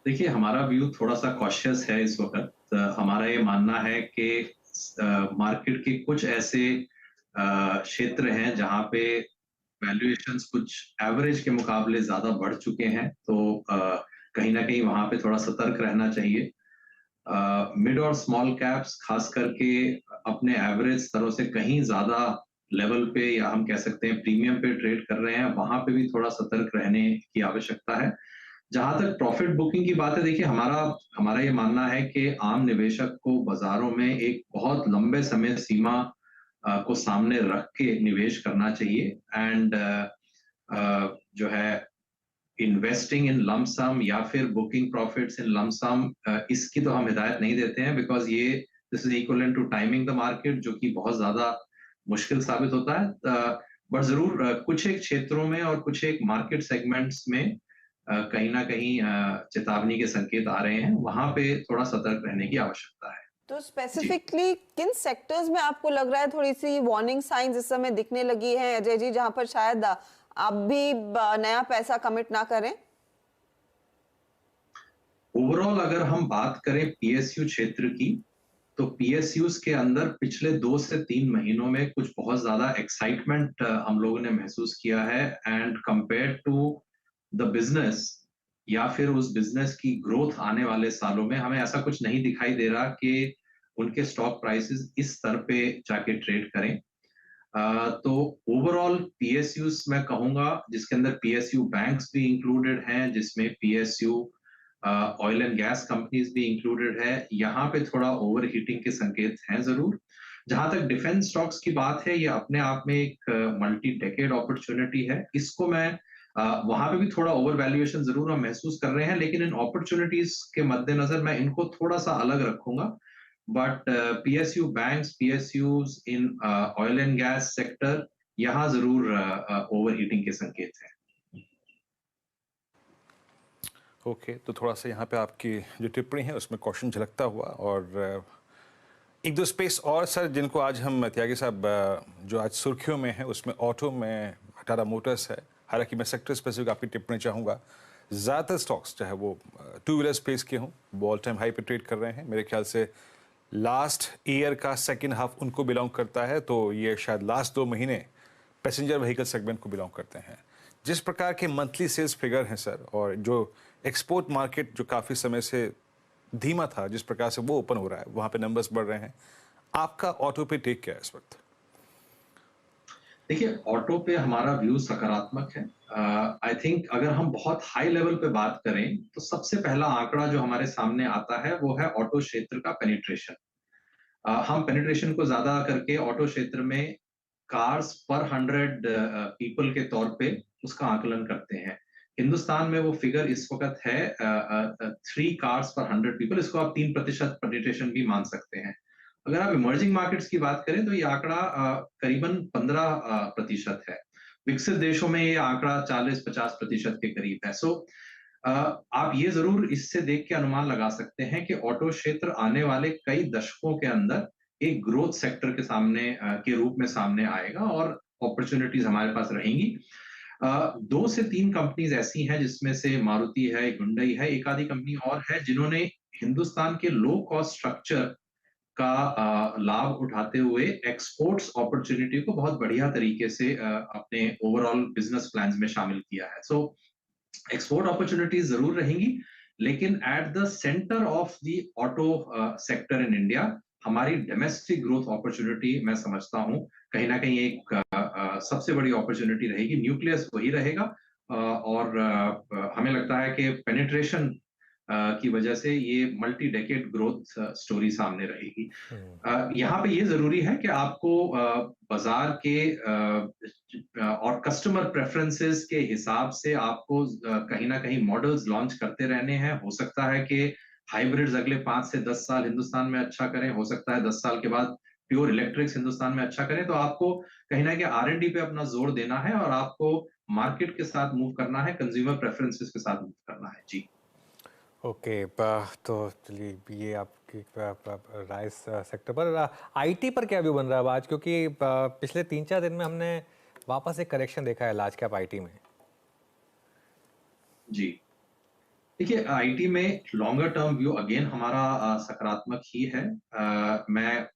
देखिए, हमारा व्यू थोड़ा-सा कॉशियस है इस वक़्त। हमारा ये मानना है कि मार्केट के कुछ ऐसे क्षेत्र हैं जहाँ पे वैल्यूएशंस कुछ एवरेज के मुकाबले ज़्यादा बढ़ चुके हैं, तो कहीं न कहीं वहाँ पे थोड़ा सतर्क रहना चाहिए। मिड और स्मॉल कैप्स खास करके अपने एवरेज स्तरों से कहीं ज़्यादा लेवल पे या हम कह सकते हैं प्रीमियम पे ट्रेड कर रहे हैं, वहाँ पे भी थोड़ा सतर्क रहने की आवश्यकता है। जहाँ तक प्रॉफिट बुकिंग की बात है, देखिए हमारा हमारा ये मानना है कि आम निवेशक को बाज़ारों में एक बहुत लंबे समय सीमा को सामने रख के निवेश करना चाहिए एंड जो है इन्वेस्टिंग इन लंप सम या फिर booking profits in lump sum, इसकी तो हम हिदायत नहीं देते हैं बिकॉज़ ये this is equivalent to timing the market, जो कि बहुत ज़्यादा मुश्किल साबित होता है। बट ज़रूर कुछ एक क्षेत्रों में और कुछ एक मार्केट सेगमेंट्स में कहीं न कहीं चेतावनी के संकेत आ रहे हैं, वहाँ पे थोड़ा सतर्क रहने की आवश्यकता है। तो जी। स्पेसिफिकली किन सेक्टर्स में आपको लग रहा है थोड़ी सी वार्निंग साइंस इस समय दिखने लगी है अजय जी, जहां पर शायद आप भी नया पैसा कमिट ना करें? ओवरऑल अगर हम बात करें पीएसयू क्षेत्र की, तो पीएसयूज़ के अंदर पिछले 2 से 3 महीनों में कुछ बहुत ज़्यादा एक्साइटमेंट हम लोगों ने महसूस किया है and compared to the business या फिर उस बिज़नेस की ग्रोथ आने वाले सालों में हमें ऐसा कुछ नहीं दिखाई दे रहा कि उनके स्टॉक प्राइसेस इस स्तर पे जाके ट्रेड करें। तो ओवरऑल पीएसयूज़ मैं कहूँगा जिसके अंदर पीएसयू बैंक्स भी इंक्लूडेड हैं, जिसमें PSU oil and gas companies भी इंक्लूडेड है, यहाँ पे थोड़ा ओवरहीटिंग के संकेत हैं ज़रूर। जहाँ तक डिफेंस स्टॉक्स की बात है, ये अपने आप में एक मल्टी डेकेड अपॉर्च्युनिटी है। इसको मैं वहाँ पे भी थोड़ा ओवर वैल्यूएशन ज़रूर हम महसूस कर रहे हैं, लेकिन इन अपॉर्च्युनिटीज़ के मद्देनजर मैं इनको थोड़ा-सा अलग रखूँगा। But PSU banks, PSUs in oil and gas sector, यहाँ ज़रूर ओवरहीटिंग के संकेत हैं। ओके, तो थोड़ा-सा यहाँ पे आपकी जो टिप्पणी है उसमें कॉशन झलकता हुआ। और एक दो स्पेस और सर जिनको आज हम त्यागी साहब जो आज सुर्खियों में है उसमें ऑटो में टाटा मोटर्स है। हालांकि मैं सेक्टर स्पेसिफिक आपकी टिप्पणी चाहूँगा। ज़्यादातर स्टॉक्स चाहे वो टू व्हीलर स्पेस के हों वो ऑल टाइम हाई पे ट्रेड कर रहे हैं। मेरे ख्याल से लास्ट ईयर का सेकेंड हाफ उनको बिलोंग करता है, तो ये शायद लास्ट 2 महीने पैसेंजर व्हीकल सेगमेंट को बिलोंग करते हैं। जिस प्रकार के मंथली सेल्स फिगर हैं सर, और जो एक्सपोर्ट मार्केट जो काफ़ी समय से धीमा था, जिस प्रकार से वो ओपन हो रहा है, वहाँ पे नंबर्स बढ़ रहे हैं। आपका ऑटो पे टेक क्या है इस वक्त? देखिए, ऑटो पे हमारा व्यू सकारात्मक है। आई थिंक अगर हम बहुत हाई लेवल पे बात करें, तो सबसे पहला आंकड़ा जो हमारे सामने आता है, वो है ऑटो क्षेत्र का पेनिट्रेशन। हम पेनिट्रेशन को ज़्यादा करके ऑटो क्षेत्र में कार्स पर 100 पीपल के तौर पे उसका आकलन करते हैं। हिंदुस्तान में वो फिगर इस वक़्त है 3 कार्स पर 100 पीपल, इसको आप 3% पेनिट्रेशन भी मान सकते हैं। अगर आप इमर्जिंग मार्केट्स की बात करें तो ये आंकड़ा करीबन 15% है। विकसित देशों में ये आंकड़ा 40-50% के करीब है। सो आप ये ज़रूर इससे देख के अनुमान लगा सकते हैं कि ऑटो क्षेत्र आने वाले कई दशकों के अंदर एक ग्रोथ सेक्टर के सामने के रूप में सामने आएगा और अपॉर्चुनिटीज हमारे पास रहेंगी। 2 से 3 कंपनीज ऐसी हैं जिसमें से मारुति है, हुंडई है, एक आधी कंपनी और है जिन्होंने हिंदुस्तान के लो कॉस्ट स्ट्रक्चर का लाभ उठाते हुए एक्सपोर्ट्स अपॉर्चुनिटी को बहुत बढ़िया तरीके से अपने ओवरऑल बिजनेस प्लान्स में शामिल किया है। सो एक्सपोर्ट अपॉर्चुनिटीज जरूर रहेंगी, लेकिन at the centre of the auto sector in India हमारी डोमेस्टिक ग्रोथ अपॉर्चुनिटी मैं समझता हूं कहीं ना कहीं एक सबसे बड़ी अपॉर्चुनिटी रहेगी। न्यूक्लियस वही रहेगा और हमें लगता है कि पेनिट्रेशन की वजह से ये मल्टी डेकेड ग्रोथ स्टोरी सामने रहेगी। यहाँ पे ये जरूरी है कि आपको बाजार के और कस्टमर प्रेफरेंसेस के हिसाब से आपको कहीं ना कहीं मॉडल्स लॉन्च करते रहने हैं। हो सकता है कि हाइब्रिड्स अगले 5 से 10 साल हिंदुस्तान में अच्छा करें, हो सकता है 10 साल के बाद प्योर इलेक्ट्रिक्स हिंदुस्तान में अच्छा करें। तो आपको कहीं ना कहीं आर&डी पे अपना जोर देना है और आपको मार्केट के साथ मूव करना है, कंज्यूमर प्रेफरेंसेस के साथ मूव करना है। जी। ओके, तो चलिए ये आपकी राय इस सेक्टर पर। आईटी पर क्या व्यू बन रहा है अब आज, क्योंकि पिछले 3-4 दिन में हमने वापस एक करेक्शन देखा है लार्ज कैप आईटी में। जी। देखिए, आईटी में लॉन्गर टर्म व्यू अगेन हमारा सकारात्मक ही है। मैं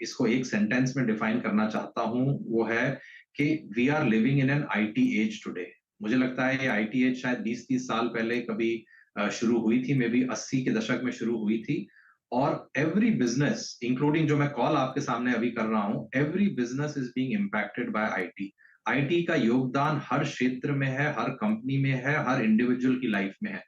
इसको एक सेंटेंस में डिफाइन करना चाहता हूँ, वो है कि we are living in an IT age today. मुझे लगता है ये आईटी एज शायद 20-30 साल पहले कभी शुरू हुई थी, मे बी 80 के दशक में शुरू हुई थी। और एवरी बिजनेस, इंक्लूडिंग जो मैं कॉल आपके सामने अभी कर रहा हूँ, every business is being impacted by IT. IT का योगदान हर क्षेत्र में है, हर कंपनी में है, हर इंडिविजुअल की लाइफ में है।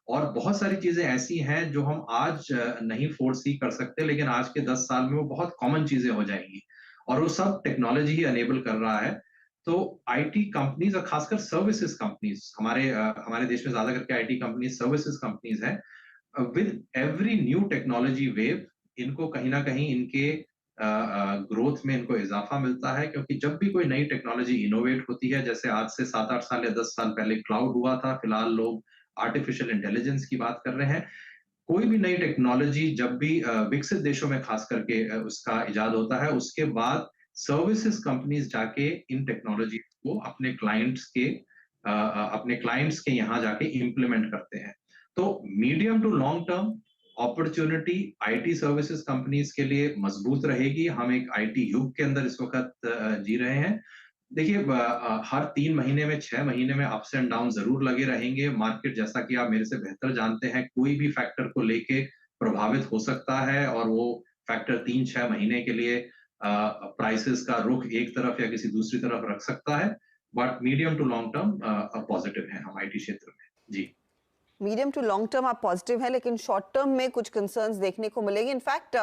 और बहुत सारी चीजें ऐसी हैं जो हम आज नहीं फोर्स ही कर सकते, लेकिन आज के 10 साल में वो बहुत कॉमन चीजें हो जाएंगी, और वो सब टेक्नोलॉजी ही अनेबल कर रहा है। तो आईटी कंपनीज और खासकर सर्विसेज कंपनीज, हमारे देश में ज्यादा करके आईटी कंपनीज सर्विसेज कंपनीज हैं। With every new technology wave, इनको कहीं ना कहीं इनके ग्रोथ में इनको इजाफा मिलता है, क्योंकि जब भी कोई नई टेक्नोलॉजी इनोवेट होती है, जैसे आज से 7-8 साल या 10 साल पहले क्लाउड हुआ था, फिलहाल लोग आर्टिफिशियल इंटेलिजेंस की बात कर रहे हैं। कोई भी नई टेक्नोलॉजी जब भी विकसित देशों में खास करके उसका इजाद होता है, उसके बाद सर्विसेज कंपनीज जाके इन टेक्नोलॉजी को अपने क्लाइंट्स के यहाँ जाके इम्प्लीमेंट करते हैं। तो medium to long term opportunity IT services companies के लिए मजबूत रहेगी। हम एक आईटी युग के अंदर इस वक्त जी रहे हैं। देखिए, हर 3 महीने में 6 महीने में अप्स एंड डाउन जरूर लगे रहेंगे। मार्केट, जैसा कि आप मेरे से बेहतर जानते हैं, कोई भी फैक्टर को लेके प्रभावित हो सकता है, और वो फैक्टर 3-6 महीने के लिए प्राइसेस का रुख एक तरफ या किसी दूसरी तरफ रख सकता है। But medium to long term positive है हम आईटी क्षेत्र में। जी, मीडियम टू लॉन्ग टर्म आप पॉजिटिव हैं, लेकिन शॉर्ट टर्म में कुछ कंसर्न्स देखने को मिलेंगे। इनफैक्ट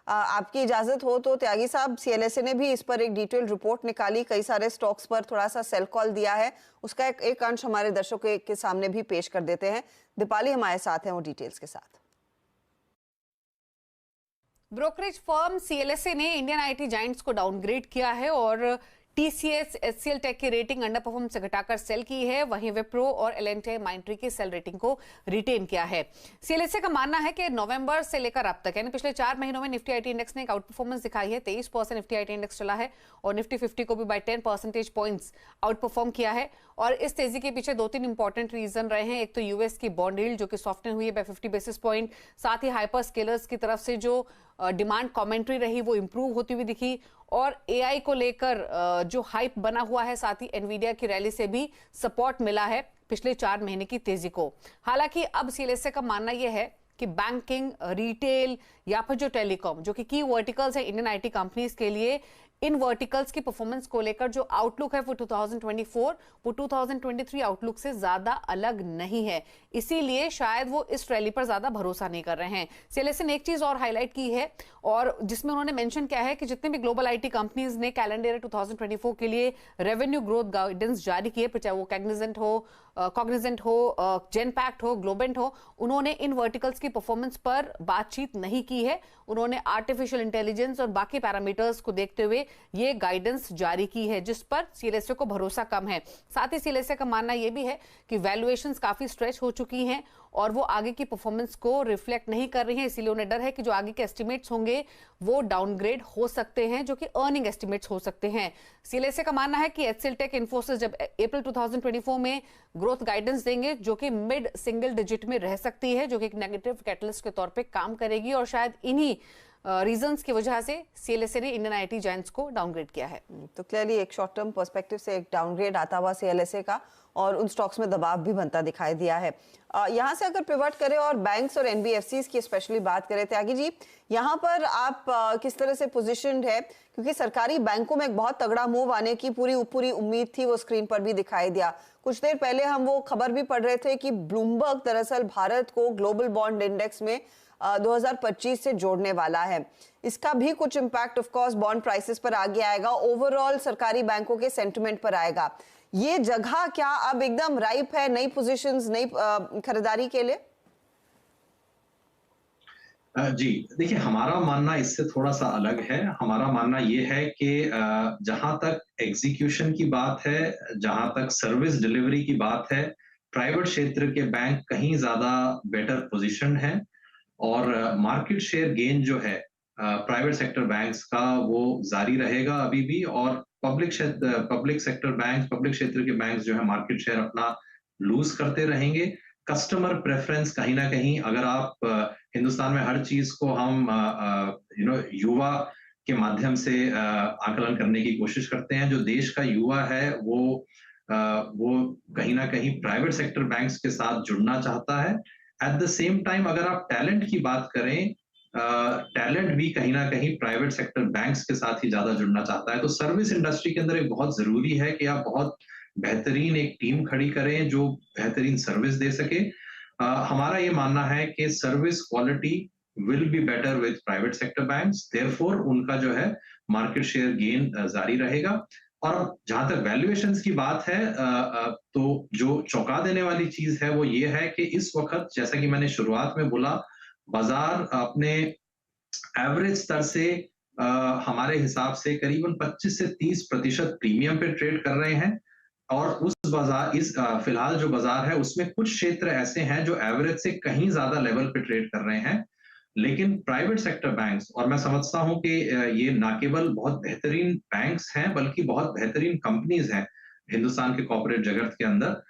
आपकी इजाजत हो तो त्यागी साहब, सीएलएसए ने भी इस पर एक डिटेल्ड रिपोर्ट निकाली, कई सारे स्टॉक्स पर थोड़ा सा सेल कॉल दिया है। उसका एक अंश हमारे दर्शकों के सामने भी पेश कर देते हैं। दीपाली हमारे साथ हैं वो डिटेल्स के साथ। ब्रोकरेज फर्म सीएलएसए ने इंडियन आईटी जायंट्स को डाउनग्रेड किया है और टीसीएस एचसीएल टेक की रेटिंग अंडर परफॉर्म से घटाकर सेल की है। वहीं विप्रो और एल&टी माइंट्री की सेल रेटिंग को रिटेन किया है। सीएलएसए का मानना है कि नवंबर से लेकर अब तक यानी पिछले 4 महीनों में निफ्टी आईटी इंडेक्स ने एक आउट परफॉर्मेंस दिखाई है। 23% निफ्टी आईटी इंडेक्स चला है और निफ्टी 50 को भी by 10 percentage points outperform किया है। और इस तेजी के पीछे 2-3 इंपॉर्टेंट रीजन रहे हैं। एक तो यूएस की बॉन्ड यील्ड जो कि सॉफ्टन हुई है बाय 50 बेसिस पॉइंट, साथ ही हाइपर स्केलर्स की तरफ से जो डिमांड कमेंट्री रही वो इंप्रूव होती हुई दिखी, और एआई को लेकर जो हाइप बना हुआ है, साथ ही एनवीडिया की रैली से भी सपोर्ट मिला है पिछले 4 महीने की तेजी को। हालांकि अब सीएलएसए का मानना यह है कि बैंकिंग, रिटेल या फिर जो टेलीकॉम, जो कि की वर्टिकल्स है इंडियन आईटी कंपनीज के लिए, इन वर्टिकल्स की परफॉर्मेंस को लेकर जो आउटलुक है वो 2024 वो 2023 आउटलुक से ज्यादा अलग नहीं है। इसीलिए शायद वो इस रैली पर ज्यादा भरोसा नहीं कर रहे हैं। सीएलएसए ने एक चीज और हाईलाइट की है, और जिसमें उन्होंने मेंशन किया है कि जितने भी ग्लोबल आईटी कंपनीज ने कैलेंडर 2024 के लिए रेवेन्यू ग्रोथ गाइडेंस जारी किए, चाहे वो कॉग्निजेंट हो, जेनपैक्ट हो, ग्लोबेंट हो, उन्होंने इन वर्टिकल्स की परफॉर्मेंस पर बातचीत नहीं की है। उन्होंने आर्टिफिशियल इंटेलिजेंस और बाकी पैरामीटर्स को देखते हुए ये गाइडेंस जारी की है, जिस पर सीएलएसए को भरोसा कम है। साथ ही सीएलएसए का मानना यह भी है कि वैल्यूएशंस काफी स्ट्रेच हो चुकी हैं और वो आगे की परफॉर्मेंस को रिफ्लेक्ट नहीं कर रही हैं। इसीलिए उन्हें डर है कि जो आगे के एस्टिमेट्स होंगे वो डाउनग्रेड हो सकते हैं, जो कि अर्निंग एस्टिमेट्स हो सकते हैं। सीएलएसए का मानना है कि एचसीएल टेक, इन्फोसिस जब अप्रैल 2024 में ग्रोथ गाइडेंस देंगे, जो कि मिड सिंगल डिजिट में रह सकती है, जो कि एक नेगेटिव कैटलिस्ट के तौर पे काम करेगी, और शायद इन्हीं रीजंस की वजह से सीएलएसए ने इंडियन आईटी जायंट्स को डाउनग्रेड किया है। तो क्लियरली एक शॉर्ट टर्म पर्सपेक्टिव से एक डाउनग्रेड आता हुआ सीएलएसए का, और उन स्टॉक्स में दबाव भी बनता दिखाई दिया है। यहाँ से अगर पिवट करें और बैंक्स और एनबीएफसीज की स्पेशली बात करें, त्यागी जी, यहाँ पर आप किस तरह से पोजीशनड है? क्योंकि सरकारी बैंकों में एक बहुत तगड़ा मूव आने की पूरी उम्मीद थी, वो स्क्रीन पर भी दिखाई दिया। कुछ देर पहले हम वो खबर भी पढ़ रहे थे कि ब्लूमबर्ग दरअसल भारत को ग्लोबल बॉन्ड इंडेक्स में 2025 से जोड़ने वाला है। इसका भी कुछ impact of course bond prices पर आगे आएगा, ओवरऑल सरकारी बैंकों के सेंटिमेंट पर आएगा। ये जगह क्या अब एकदम राइप है नई पोजीशंस, नई खरीदारी के लिए? जी, देखिए, हमारा मानना इससे थोड़ा सा अलग है। हमारा मानना ये है कि जहां तक एग्जीक्यूशन की बात है, जहां तक सर्विस डिलीवरी की बात है, प्राइवेट क्षेत्र के बैंक कहीं ज्यादा बेटर पोजीशन है, और मार्केट शेयर गेन जो है प्राइवेट सेक्टर बैंक्स का वो जारी रहेगा अभी भी, और पब्लिक सेक्टर बैंक, पब्लिक क्षेत्र के बैंक्स जो है मार्केट शेयर अपना लूज करते रहेंगे। कस्टमर प्रेफरेंस कहीं ना कहीं, अगर आप हिंदुस्तान में हर चीज को हम युवा के माध्यम से आकलन करने की कोशिश करते हैं, जो देश का युवा है वो कहीं ना कहीं प्राइवेट सेक्टर बैंक्स के साथ जुड़ना चाहता है। एट द सेम टाइम अगर आप टैलेंट की बात करें, टैलेंट भी कहीं ना कहीं प्राइवेट सेक्टर बैंक्स के साथ ही ज्यादा जुड़ना चाहता है। तो सर्विस इंडस्ट्री के अंदर एक बहुत जरूरी है कि आप बहुत बेहतरीन एक टीम खड़ी करें जो बेहतरीन सर्विस दे सके। हमारा ये मानना है कि service quality will be better with private sector banks, therefore उनका जो है मार्केट शेयर गेन जारी रहेगा। और जहां तक वैल्यूएशंस की बात है, तो जो चौंका देने वाली चीज है वो ये है कि इस वक्त, जैसा कि मैंने शुरुआत में बोला, बाजार अपने एवरेज स्तर से हमारे हिसाब से करीबन 25 से 30% प्रीमियम पे ट्रेड कर रहे हैं। और उस बाजार फिलहाल जो बाजार है उसमें कुछ क्षेत्र ऐसे हैं जो एवरेज से कहीं ज्यादा लेवल पे ट्रेड कर रहे हैं। लेकिन प्राइवेट सेक्टर बैंक्स, और मैं समझता हूं कि ये ना केवल बहुत बेहतरीन बैंक्स हैं बल्कि बहुत बेहतरीन कंपनीज हैं हिंदुस्तान के कॉर्पोरेट जगत के अंदर,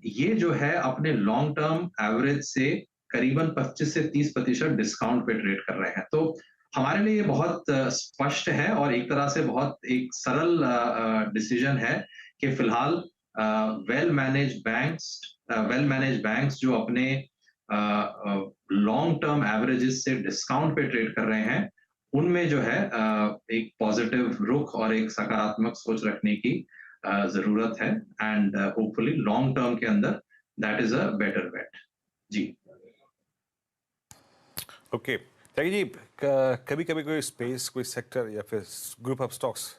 ये जो है अपने लॉन्ग टर्म एवरेज से करीबन 25 से 30% डिस्काउंट पे ट्रेड कर रहे हैं। तो हमारे लिए ये बहुत स्पष्ट है और एक तरह से बहुत एक सरल डिसीजन है कि फिलहाल वेल मैनेज बैंक्स जो अपने लॉन्ग टर्म एवरेजेस से डिस्काउंट पे ट्रेड कर रहे हैं, उनमें जो है एक पॉजिटिव रुख और एक सकारात्मक सोच रखने की जरूरत है। एंड होपफुली लॉन्ग टर्म के अंदर that is a better bet. जी ओके त्यागी जी, कभी कभी कोई स्पेस, कोई सेक्टर या फिर group of stocks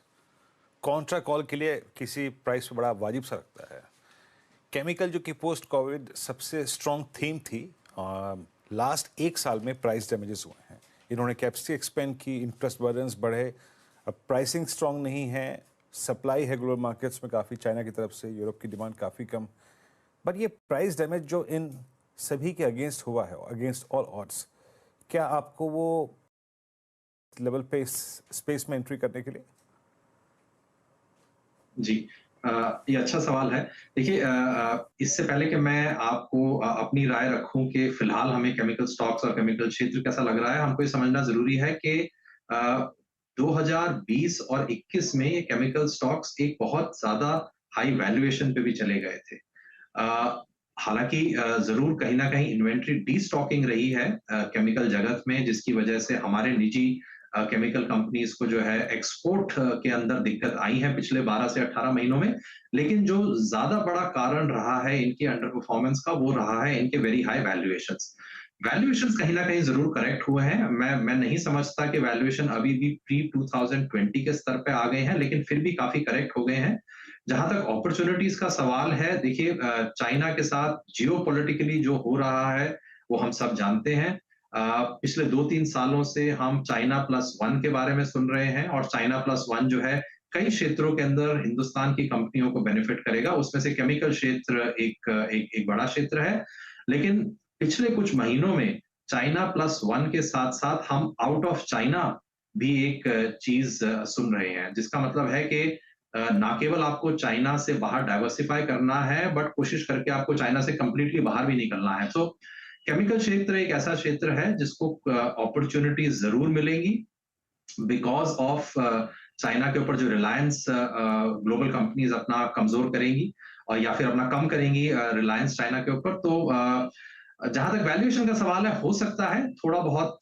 contra call के लिए किसी प्राइस पे बड़ा वाजिब सा लगता है। केमिकल जो कि पोस्ट कोविड सबसे स्ट्रॉन्ग थीम थी, लास्ट एक साल में प्राइस डैमेजेस हुए हैं। इन्होंने कैपेसिटी एक्सपेंड की, इंटरेस्ट बर्डन्स बढ़े, अब प्राइसिंग स्ट्रॉन्ग नहीं है, सप्लाई है ग्लोबल मार्केट्स में काफ़ी चाइना की तरफ से, यूरोप की डिमांड काफ़ी कम। बट ये प्राइस डैमेज जो इन सभी के अगेंस्ट हुआ है, अगेंस्ट ऑल ऑड्स, क्या आपको वो लेवल पे स्पेस में एंट्री करने के लिए? जी, ये अच्छा सवाल है। देखिए, इससे पहले कि मैं आपको अपनी राय रखूं कि फिलहाल हमें केमिकल स्टॉक्स और केमिकल क्षेत्र कैसा लग रहा है, हमको ये समझना जरूरी है कि 2020 और 21 में ये केमिकल स्टॉक्स एक बहुत ज्यादा हाई वैल्यूएशन पे भी चले गए थे। हालांकि जरूर कहीं ना कहीं इन्वेंट्री डीस्टॉकिंग रही है केमिकल जगत में, जिसकी वजह से हमारे निजी केमिकल कंपनीज को जो है एक्सपोर्ट के अंदर दिक्कत आई है पिछले 12 से 18 महीनों में। लेकिन जो ज्यादा बड़ा कारण रहा है इनकी अंडर परफॉर्मेंस का, वो रहा है इनके वेरी हाई वैल्यूएशंस। वैल्यूएशंस कहीं ना कहीं जरूर करेक्ट हुए हैं। मैं नहीं समझता कि वैल्यूएशन अभी भी प्री 2020 के स्तर पे आ गए हैं, लेकिन फिर भी काफी करेक्ट हो गए हैं। जहां तक अपॉर्चुनिटीज का सवाल है, देखिए, चाइना के साथ जियोपॉलिटिकली जो हो रहा है वो हम सब जानते हैं। पिछले 2-3 सालों से हम चाइना प्लस वन के बारे में सुन रहे हैं, और चाइना प्लस वन जो है कई क्षेत्रों के अंदर हिंदुस्तान की कंपनियों को बेनिफिट करेगा। उसमें से केमिकल क्षेत्र एक बड़ा क्षेत्र है। लेकिन पिछले कुछ महीनों में चाइना प्लस वन के साथ साथ हम आउट ऑफ चाइना भी एक चीज सुन रहे हैं, जिसका मतलब है कि ना केवल आपको चाइना से बाहर डाइवर्सिफाई करना है, बट कोशिश करके आपको चाइना से कंप्लीटली बाहर भी निकलना है। तो केमिकल क्षेत्र एक ऐसा क्षेत्र है जिसको अपॉर्चुनिटीज जरूर मिलेंगी बिकॉज ऑफ चाइना के ऊपर जो रिलायंस ग्लोबल कंपनीज अपना कमजोर करेंगी, और या फिर अपना कम करेंगी रिलायंस चाइना के ऊपर। तो जहां तक वैल्यूएशन का सवाल है, हो सकता है थोड़ा बहुत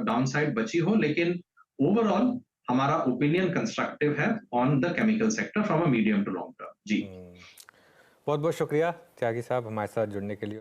डाउनसाइड बची हो, लेकिन ओवरऑल हमारा ओपिनियन कंस्ट्रक्टिव है on the chemical sector from a medium to long term. जी, बहुत बहुत शुक्रिया त्यागी साहब हमारे साथ जुड़ने के लिए।